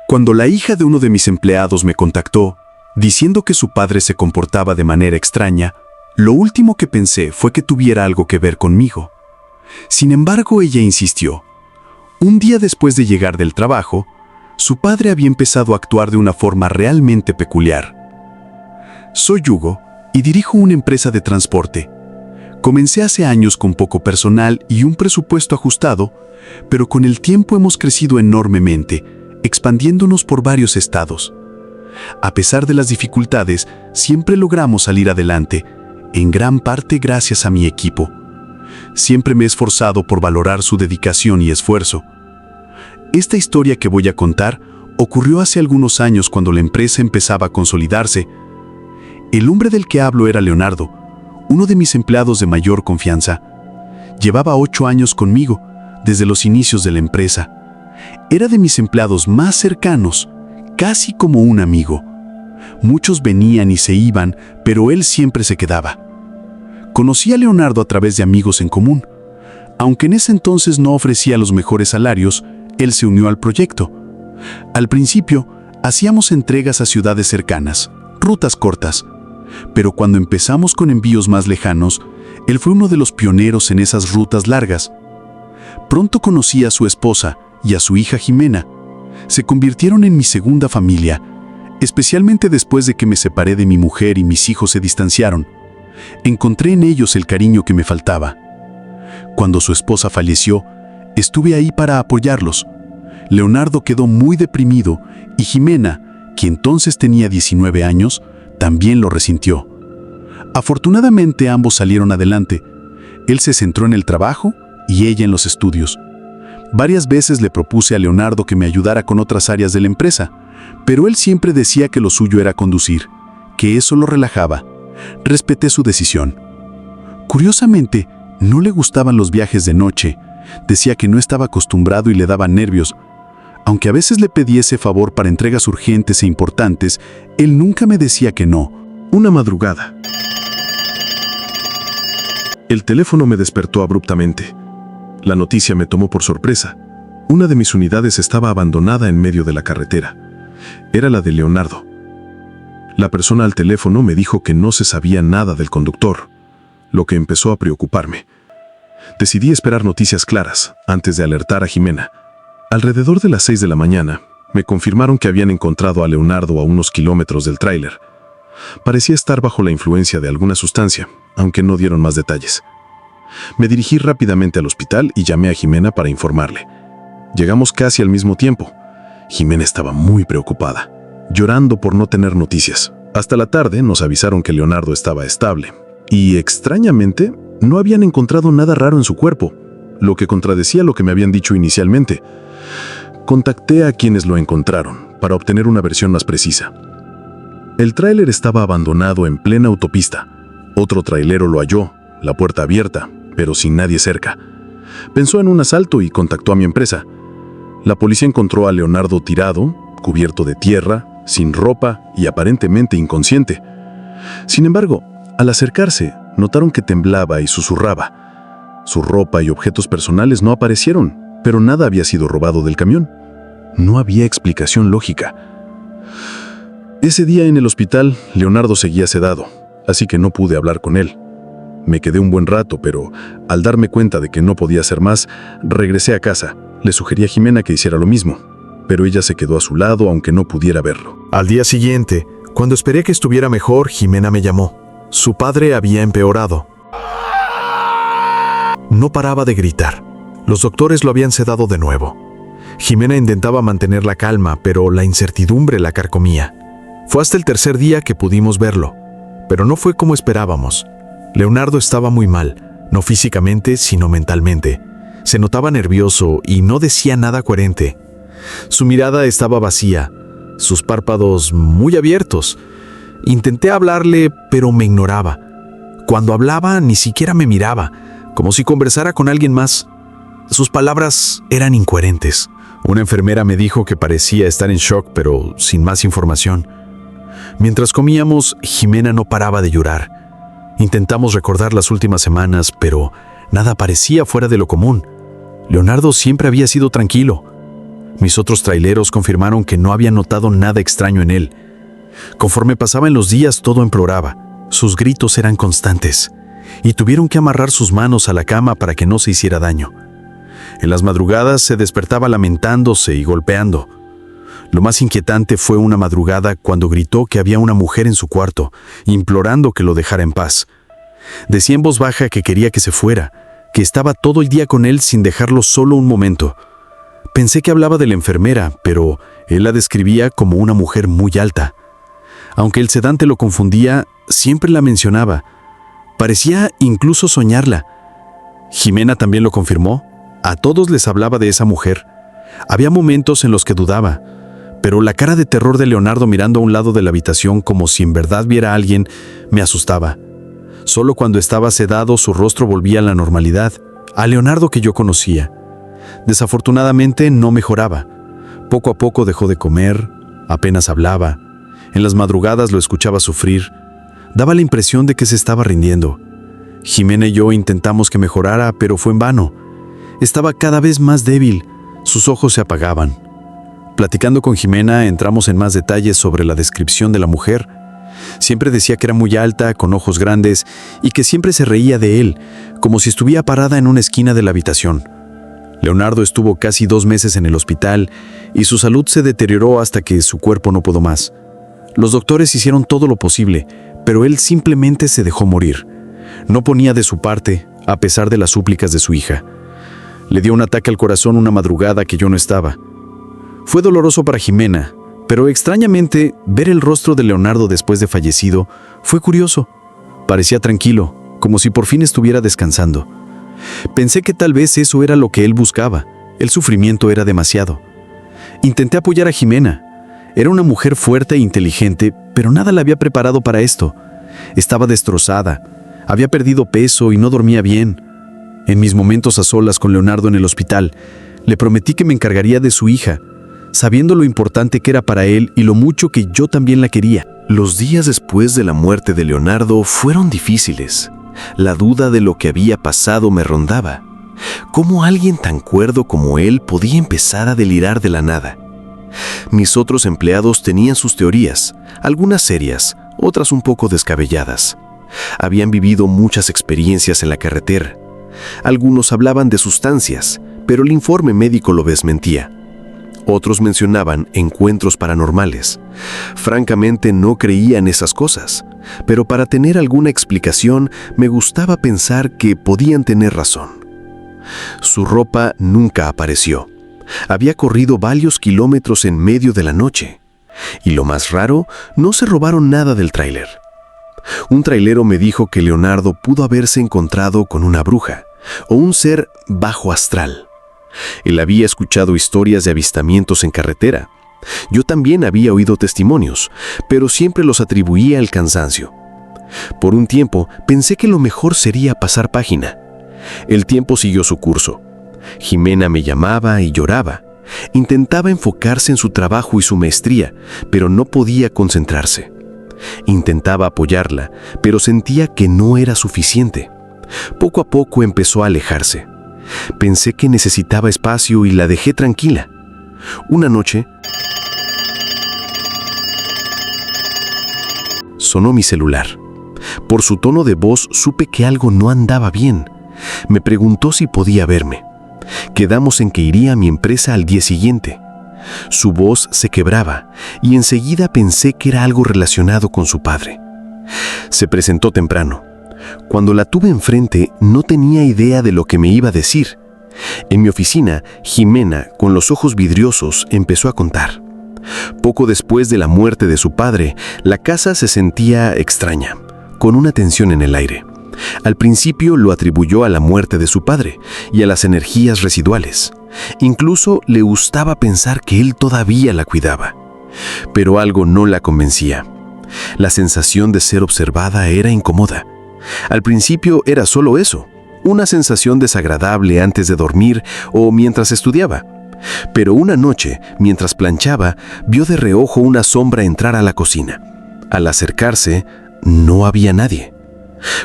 Cuando la hija de uno de mis empleados me contactó, diciendo que su padre se comportaba de manera extraña, lo último que pensé fue que tuviera algo que ver conmigo. Sin embargo, ella insistió. Un día después de llegar del trabajo, su padre había empezado a actuar de una forma realmente peculiar. Soy Hugo y dirijo una empresa de transporte. Comencé hace años con poco personal y un presupuesto ajustado, pero con el tiempo hemos crecido enormemente, expandiéndonos por varios estados. A pesar de las dificultades, siempre logramos salir adelante, en gran parte gracias a mi equipo. Siempre me he esforzado por valorar su dedicación y esfuerzo. Esta historia que voy a contar ocurrió hace algunos años cuando la empresa empezaba a consolidarse. El hombre del que hablo era Leonardo, uno de mis empleados de mayor confianza. Llevaba 8 años conmigo, desde los inicios de la empresa. Era de mis empleados más cercanos, casi como un amigo. Muchos venían y se iban, pero él siempre se quedaba. Conocí a Leonardo a través de amigos en común. Aunque en ese entonces no ofrecía los mejores salarios, él se unió al proyecto. Al principio, hacíamos entregas a ciudades cercanas, rutas cortas. Pero cuando empezamos con envíos más lejanos, él fue uno de los pioneros en esas rutas largas. Pronto conocí a su esposa y a su hija Jimena. Se convirtieron en mi segunda familia, especialmente después de que me separé de mi mujer y mis hijos se distanciaron. Encontré en ellos el cariño que me faltaba. Cuando su esposa falleció, estuve ahí para apoyarlos. Leonardo quedó muy deprimido y Jimena, que entonces tenía 19 años, también lo resintió. Afortunadamente ambos salieron adelante. Él se centró en el trabajo y ella en los estudios. Varias veces le propuse a Leonardo que me ayudara con otras áreas de la empresa, pero él siempre decía que lo suyo era conducir, que eso lo relajaba. Respeté su decisión. Curiosamente, no le gustaban los viajes de noche. Decía que no estaba acostumbrado y le daban nervios. Aunque a veces le pedí ese favor para entregas urgentes e importantes, él nunca me decía que no. Una madrugada, el teléfono me despertó abruptamente. La noticia me tomó por sorpresa. Una de mis unidades estaba abandonada en medio de la carretera. Era la de Leonardo. La persona al teléfono me dijo que no se sabía nada del conductor, lo que empezó a preocuparme. Decidí esperar noticias claras antes de alertar a Jimena. Alrededor de las 6 de la mañana, me confirmaron que habían encontrado a Leonardo a unos kilómetros del tráiler. Parecía estar bajo la influencia de alguna sustancia, aunque no dieron más detalles. Me dirigí rápidamente al hospital y llamé a Jimena para informarle. Llegamos casi al mismo tiempo. Jimena estaba muy preocupada, llorando por no tener noticias. Hasta la tarde nos avisaron que Leonardo estaba estable y, extrañamente, no habían encontrado nada raro en su cuerpo, lo que contradecía lo que me habían dicho inicialmente. Contacté a quienes lo encontraron para obtener una versión más precisa. El tráiler estaba abandonado en plena autopista. Otro trailero lo halló, la puerta abierta, pero sin nadie cerca. Pensó en un asalto y contactó a mi empresa. La policía encontró a Leonardo tirado, cubierto de tierra, sin ropa y aparentemente inconsciente. Sin embargo, al acercarse, notaron que temblaba y susurraba. Su ropa y objetos personales no aparecieron, pero nada había sido robado del camión. No había explicación lógica. Ese día en el hospital, Leonardo seguía sedado, así que no pude hablar con él. Me quedé un buen rato, pero al darme cuenta de que no podía hacer más, regresé a casa. Le sugerí a Jimena que hiciera lo mismo, pero ella se quedó a su lado aunque no pudiera verlo. Al día siguiente, cuando esperé que estuviera mejor, Jimena me llamó. Su padre había empeorado. No paraba de gritar. Los doctores lo habían sedado de nuevo. Jimena intentaba mantener la calma, pero la incertidumbre la carcomía. Fue hasta el tercer día que pudimos verlo, pero no fue como esperábamos. Leonardo estaba muy mal, no físicamente, sino mentalmente. Se notaba nervioso y no decía nada coherente. Su mirada estaba vacía, sus párpados muy abiertos. Intenté hablarle, pero me ignoraba. Cuando hablaba, ni siquiera me miraba, como si conversara con alguien más. Sus palabras eran incoherentes. Una enfermera me dijo que parecía estar en shock, pero sin más información. Mientras comíamos, Jimena no paraba de llorar. Intentamos recordar las últimas semanas, pero nada parecía fuera de lo común. Leonardo siempre había sido tranquilo. Mis otros traileros confirmaron que no habían notado nada extraño en él. Conforme pasaban los días, todo empeoraba. Sus gritos eran constantes y tuvieron que amarrar sus manos a la cama para que no se hiciera daño. En las madrugadas se despertaba lamentándose y golpeando. Lo más inquietante fue una madrugada cuando gritó que había una mujer en su cuarto, implorando que lo dejara en paz. Decía en voz baja que quería que se fuera, que estaba todo el día con él sin dejarlo solo un momento. Pensé que hablaba de la enfermera, pero él la describía como una mujer muy alta. Aunque el sedante lo confundía, siempre la mencionaba. Parecía incluso soñarla. Jimena también lo confirmó. A todos les hablaba de esa mujer. Había momentos en los que dudaba, pero la cara de terror de Leonardo mirando a un lado de la habitación como si en verdad viera a alguien me asustaba. Solo cuando estaba sedado su rostro volvía a la normalidad, a Leonardo que yo conocía. Desafortunadamente no mejoraba. Poco a poco dejó de comer, apenas hablaba. En las madrugadas lo escuchaba sufrir. Daba la impresión de que se estaba rindiendo. Jimena y yo intentamos que mejorara, pero fue en vano. Estaba cada vez más débil, sus ojos se apagaban. Platicando con Jimena entramos en más detalles sobre la descripción de la mujer. Siempre decía que era muy alta, con ojos grandes, y que siempre se reía de él, como si estuviera parada en una esquina de la habitación. Leonardo estuvo casi 2 meses en el hospital y su salud se deterioró hasta que su cuerpo no pudo más. Los doctores hicieron todo lo posible, pero él simplemente se dejó morir. No ponía de su parte, a pesar de las súplicas de su hija. Le dio un ataque al corazón una madrugada que yo no estaba. Fue doloroso para Jimena, pero extrañamente, ver el rostro de Leonardo después de fallecido fue curioso. Parecía tranquilo, como si por fin estuviera descansando. Pensé que tal vez eso era lo que él buscaba. El sufrimiento era demasiado. Intenté apoyar a Jimena. Era una mujer fuerte e inteligente, pero nada la había preparado para esto. Estaba destrozada, había perdido peso y no dormía bien. En mis momentos a solas con Leonardo en el hospital, le prometí que me encargaría de su hija, sabiendo lo importante que era para él y lo mucho que yo también la quería. Los días después de la muerte de Leonardo fueron difíciles. La duda de lo que había pasado me rondaba. ¿Cómo alguien tan cuerdo como él podía empezar a delirar de la nada? Mis otros empleados tenían sus teorías, algunas serias, otras un poco descabelladas. Habían vivido muchas experiencias en la carretera. Algunos hablaban de sustancias, pero el informe médico lo desmentía. Otros mencionaban encuentros paranormales. Francamente no creía en esas cosas, pero para tener alguna explicación me gustaba pensar que podían tener razón. Su ropa nunca apareció. Había corrido varios kilómetros en medio de la noche. Y lo más raro, no se robaron nada del tráiler. Un trailero me dijo que Leonardo pudo haberse encontrado con una bruja o un ser bajo astral. Él había escuchado historias de avistamientos en carretera. Yo también había oído testimonios, pero siempre los atribuía al cansancio. Por un tiempo pensé que lo mejor sería pasar página. El tiempo siguió su curso. Jimena me llamaba y lloraba. Intentaba enfocarse en su trabajo y su maestría, pero no podía concentrarse. Intentaba apoyarla, pero sentía que no era suficiente. Poco a poco empezó a alejarse. Pensé que necesitaba espacio y la dejé tranquila. Una noche, sonó mi celular. Por su tono de voz supe que algo no andaba bien. Me preguntó si podía verme. Quedamos en que iría a mi empresa al día siguiente. Su voz se quebraba y enseguida pensé que era algo relacionado con su padre. Se presentó temprano. Cuando la tuve enfrente, no tenía idea de lo que me iba a decir. En mi oficina, Jimena, con los ojos vidriosos, empezó a contar. Poco después de la muerte de su padre, la casa se sentía extraña, con una tensión en el aire. Al principio lo atribuyó a la muerte de su padre y a las energías residuales. Incluso le gustaba pensar que él todavía la cuidaba. Pero algo no la convencía. La sensación de ser observada era incómoda. Al principio era solo eso, una sensación desagradable antes de dormir o mientras estudiaba. Pero una noche, mientras planchaba, vio de reojo una sombra entrar a la cocina. Al acercarse, no había nadie.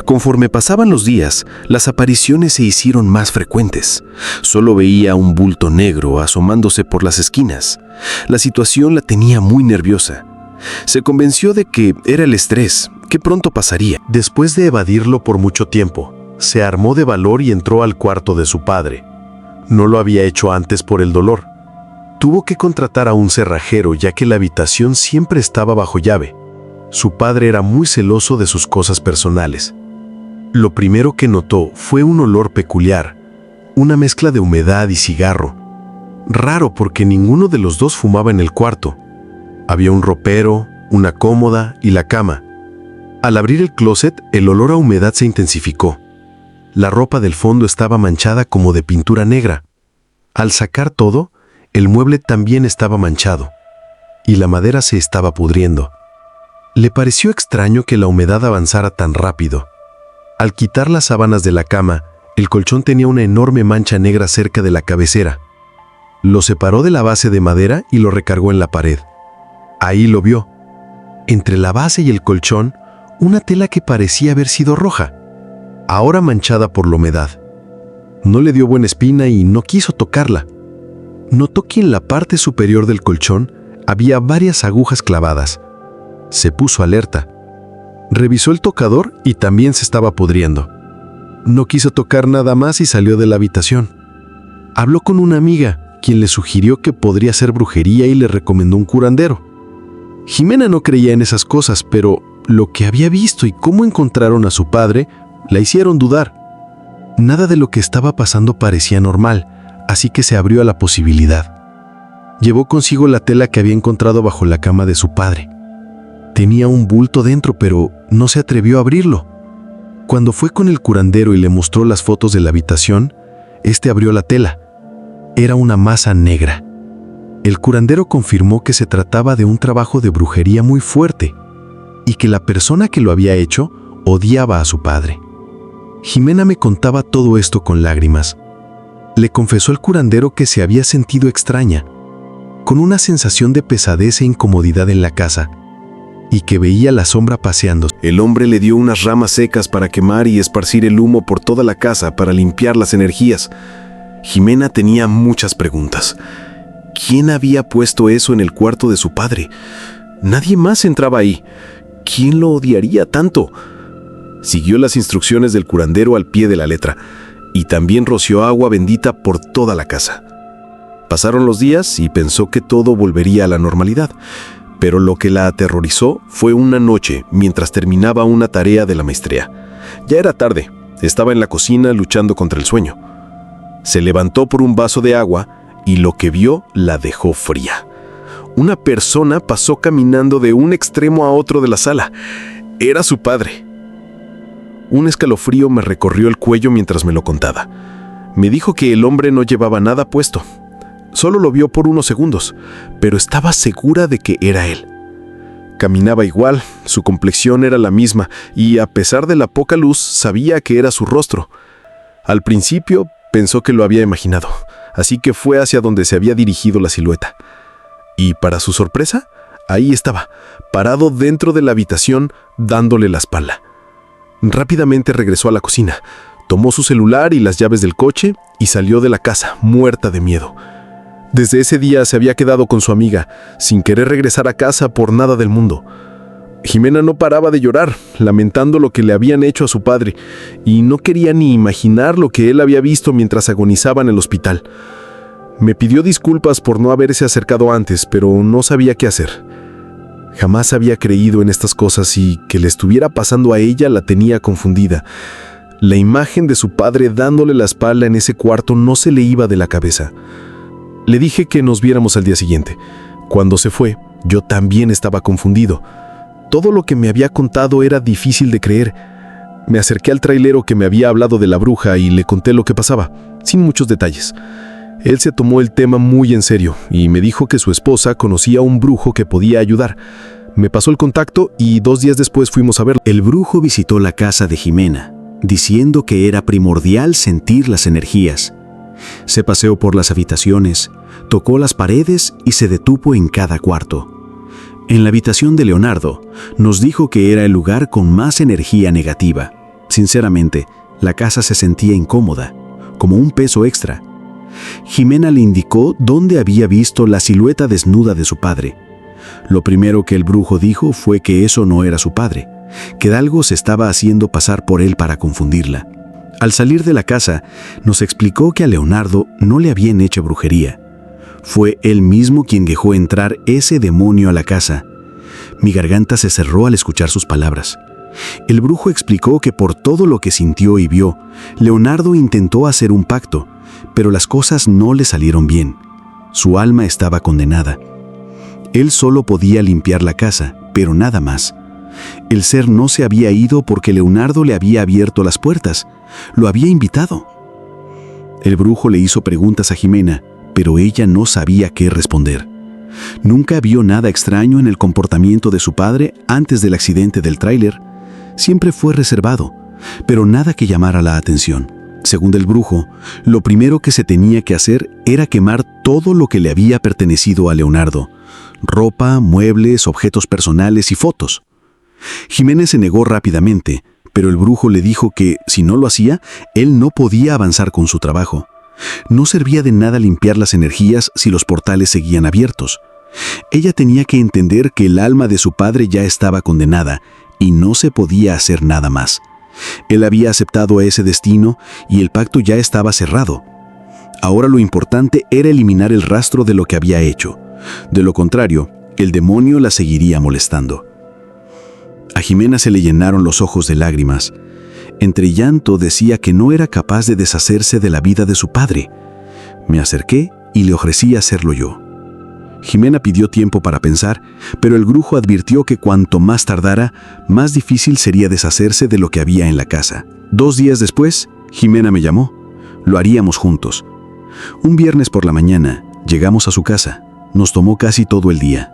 Conforme pasaban los días, las apariciones se hicieron más frecuentes. Solo veía un bulto negro asomándose por las esquinas. La situación la tenía muy nerviosa. Se convenció de que era el estrés, que pronto pasaría. Después de evadirlo por mucho tiempo, se armó de valor y entró al cuarto de su padre. No lo había hecho antes por el dolor. Tuvo que contratar a un cerrajero ya que la habitación siempre estaba bajo llave. Su padre era muy celoso de sus cosas personales. Lo primero que notó fue un olor peculiar, una mezcla de humedad y cigarro. Raro porque ninguno de los dos fumaba en el cuarto. Había un ropero, una cómoda y la cama. Al abrir el closet, el olor a humedad se intensificó. La ropa del fondo estaba manchada como de pintura negra. Al sacar todo, el mueble también estaba manchado, y la madera se estaba pudriendo. Le pareció extraño que la humedad avanzara tan rápido. Al quitar las sábanas de la cama, el colchón tenía una enorme mancha negra cerca de la cabecera. Lo separó de la base de madera y lo recargó en la pared. Ahí lo vio. Entre la base y el colchón, una tela que parecía haber sido roja, ahora manchada por la humedad. No le dio buena espina y no quiso tocarla. Notó que en la parte superior del colchón había varias agujas clavadas. Se puso alerta. Revisó el tocador y también se estaba pudriendo. No quiso tocar nada más y salió de la habitación. Habló con una amiga, quien le sugirió que podría ser brujería y le recomendó un curandero. Jimena no creía en esas cosas, pero lo que había visto y cómo encontraron a su padre la hicieron dudar. Nada de lo que estaba pasando parecía normal, así que se abrió a la posibilidad. Llevó consigo la tela que había encontrado bajo la cama de su padre. Tenía un bulto dentro, pero no se atrevió a abrirlo. Cuando fue con el curandero y le mostró las fotos de la habitación, este abrió la tela. Era una masa negra. El curandero confirmó que se trataba de un trabajo de brujería muy fuerte y que la persona que lo había hecho odiaba a su padre. Jimena me contaba todo esto con lágrimas. Le confesó al curandero que se había sentido extraña, con una sensación de pesadez e incomodidad en la casa, y que veía la sombra paseando. El hombre le dio unas ramas secas para quemar y esparcir el humo por toda la casa para limpiar las energías. Jimena tenía muchas preguntas. ¿Quién había puesto eso en el cuarto de su padre? Nadie más entraba ahí. ¿Quién lo odiaría tanto? Siguió las instrucciones del curandero al pie de la letra y también roció agua bendita por toda la casa. Pasaron los días y pensó que todo volvería a la normalidad. Pero lo que la aterrorizó fue una noche mientras terminaba una tarea de la maestría. Ya era tarde, estaba en la cocina luchando contra el sueño. Se levantó por un vaso de agua y lo que vio la dejó fría. Una persona pasó caminando de un extremo a otro de la sala. Era su padre. Un escalofrío me recorrió el cuello mientras me lo contaba. Me dijo que el hombre no llevaba nada puesto. Solo lo vio por unos segundos, pero estaba segura de que era él. Caminaba igual, su complexión era la misma, y a pesar de la poca luz, sabía que era su rostro. Al principio pensó que lo había imaginado, así que fue hacia donde se había dirigido la silueta. Y para su sorpresa, ahí estaba, parado dentro de la habitación, dándole la espalda. Rápidamente regresó a la cocina, tomó su celular y las llaves del coche y salió de la casa, muerta de miedo. Desde ese día se había quedado con su amiga, sin querer regresar a casa por nada del mundo. Jimena no paraba de llorar, lamentando lo que le habían hecho a su padre, y no quería ni imaginar lo que él había visto mientras agonizaba en el hospital. Me pidió disculpas por no haberse acercado antes, pero no sabía qué hacer. Jamás había creído en estas cosas y que le estuviera pasando a ella la tenía confundida. La imagen de su padre dándole la espalda en ese cuarto no se le iba de la cabeza. Le dije que nos viéramos al día siguiente. Cuando se fue, yo también estaba confundido. Todo lo que me había contado era difícil de creer. Me acerqué al trailero que me había hablado de la bruja y le conté lo que pasaba, sin muchos detalles. Él se tomó el tema muy en serio y me dijo que su esposa conocía a un brujo que podía ayudar. Me pasó el contacto y 2 días después fuimos a verlo. El brujo visitó la casa de Jimena, diciendo que era primordial sentir las energías. Se paseó por las habitaciones, tocó las paredes y se detuvo en cada cuarto. En la habitación de Leonardo, nos dijo que era el lugar con más energía negativa. Sinceramente, la casa se sentía incómoda, como un peso extra. Jimena le indicó dónde había visto la silueta desnuda de su padre. Lo primero que el brujo dijo fue que eso no era su padre, que algo se estaba haciendo pasar por él para confundirla. Al salir de la casa, nos explicó que a Leonardo no le habían hecho brujería. Fue él mismo quien dejó entrar ese demonio a la casa. Mi garganta se cerró al escuchar sus palabras. El brujo explicó que por todo lo que sintió y vio, Leonardo intentó hacer un pacto, pero las cosas no le salieron bien. Su alma estaba condenada. Él solo podía limpiar la casa, pero nada más. El ser no se había ido porque Leonardo le había abierto las puertas, lo había invitado. El brujo le hizo preguntas a Jimena, pero ella no sabía qué responder. Nunca vio nada extraño en el comportamiento de su padre antes del accidente del tráiler. Siempre fue reservado, pero nada que llamara la atención. Según el brujo, lo primero que se tenía que hacer era quemar todo lo que le había pertenecido a Leonardo: ropa, muebles, objetos personales y fotos. Jimena se negó rápidamente, pero el brujo le dijo que, si no lo hacía, él no podía avanzar con su trabajo. No servía de nada limpiar las energías si los portales seguían abiertos. Ella tenía que entender que el alma de su padre ya estaba condenada y no se podía hacer nada más. Él había aceptado ese destino y el pacto ya estaba cerrado. Ahora lo importante era eliminar el rastro de lo que había hecho. De lo contrario, el demonio la seguiría molestando. A Jimena se le llenaron los ojos de lágrimas. Entre llanto decía que no era capaz de deshacerse de la vida de su padre. Me acerqué y le ofrecí hacerlo yo. Jimena pidió tiempo para pensar, pero el brujo advirtió que cuanto más tardara, más difícil sería deshacerse de lo que había en la casa. 2 días después, Jimena me llamó. Lo haríamos juntos. Un viernes por la mañana, llegamos a su casa. Nos tomó casi todo el día.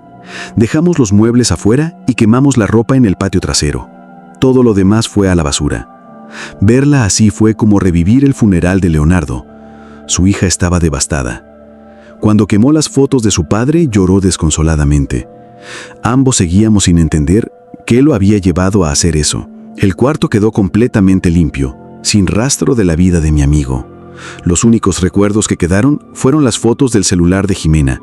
Dejamos los muebles afuera y quemamos la ropa en el patio trasero. Todo lo demás fue a la basura. Verla así fue como revivir el funeral de Leonardo. Su hija estaba devastada. Cuando quemó las fotos de su padre, lloró desconsoladamente. Ambos seguíamos sin entender qué lo había llevado a hacer eso. El cuarto quedó completamente limpio, sin rastro de la vida de mi amigo. Los únicos recuerdos que quedaron fueron las fotos del celular de Jimena.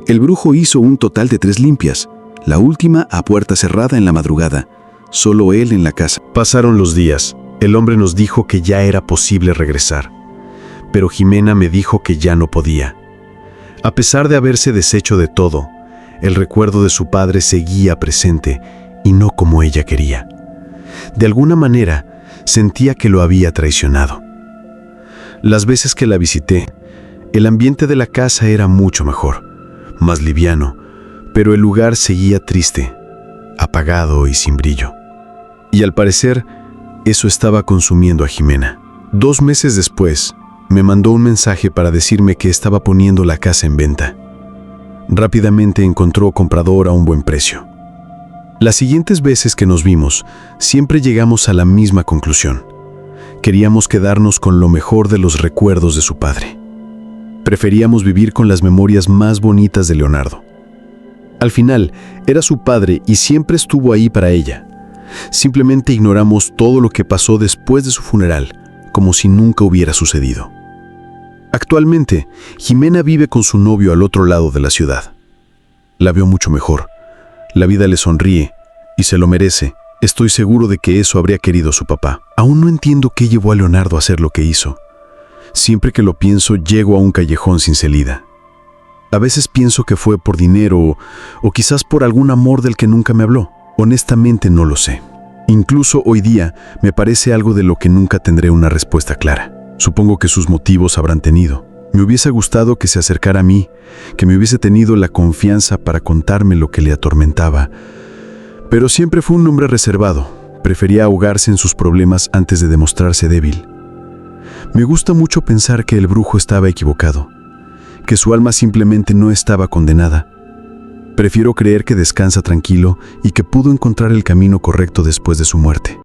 El brujo hizo un total de 3 limpias, la última a puerta cerrada en la madrugada, solo él en la casa. Pasaron los días. El hombre nos dijo que ya era posible regresar, pero Jimena me dijo que ya no podía. A pesar de haberse deshecho de todo, el recuerdo de su padre seguía presente y no como ella quería. De alguna manera, sentía que lo había traicionado. Las veces que la visité, el ambiente de la casa era mucho mejor, más liviano, pero el lugar seguía triste, apagado y sin brillo. Y al parecer, eso estaba consumiendo a Jimena. 2 meses después, me mandó un mensaje para decirme que estaba poniendo la casa en venta. Rápidamente encontró comprador a un buen precio. Las siguientes veces que nos vimos, siempre llegamos a la misma conclusión. Queríamos quedarnos con lo mejor de los recuerdos de su padre. Preferíamos vivir con las memorias más bonitas de Leonardo. Al final, era su padre y siempre estuvo ahí para ella. Simplemente ignoramos todo lo que pasó después de su funeral, como si nunca hubiera sucedido. Actualmente, Jimena vive con su novio al otro lado de la ciudad. La veo mucho mejor. La vida le sonríe y se lo merece. Estoy seguro de que eso habría querido su papá. Aún no entiendo qué llevó a Leonardo a hacer lo que hizo. Siempre que lo pienso, llego a un callejón sin salida. A veces pienso que fue por dinero o quizás por algún amor del que nunca me habló. Honestamente no lo sé. Incluso hoy día me parece algo de lo que nunca tendré una respuesta clara. Supongo que sus motivos habrán tenido. Me hubiese gustado que se acercara a mí, que me hubiese tenido la confianza para contarme lo que le atormentaba. Pero siempre fue un hombre reservado. Prefería ahogarse en sus problemas antes de demostrarse débil. Me gusta mucho pensar que el brujo estaba equivocado, que su alma simplemente no estaba condenada. Prefiero creer que descansa tranquilo y que pudo encontrar el camino correcto después de su muerte.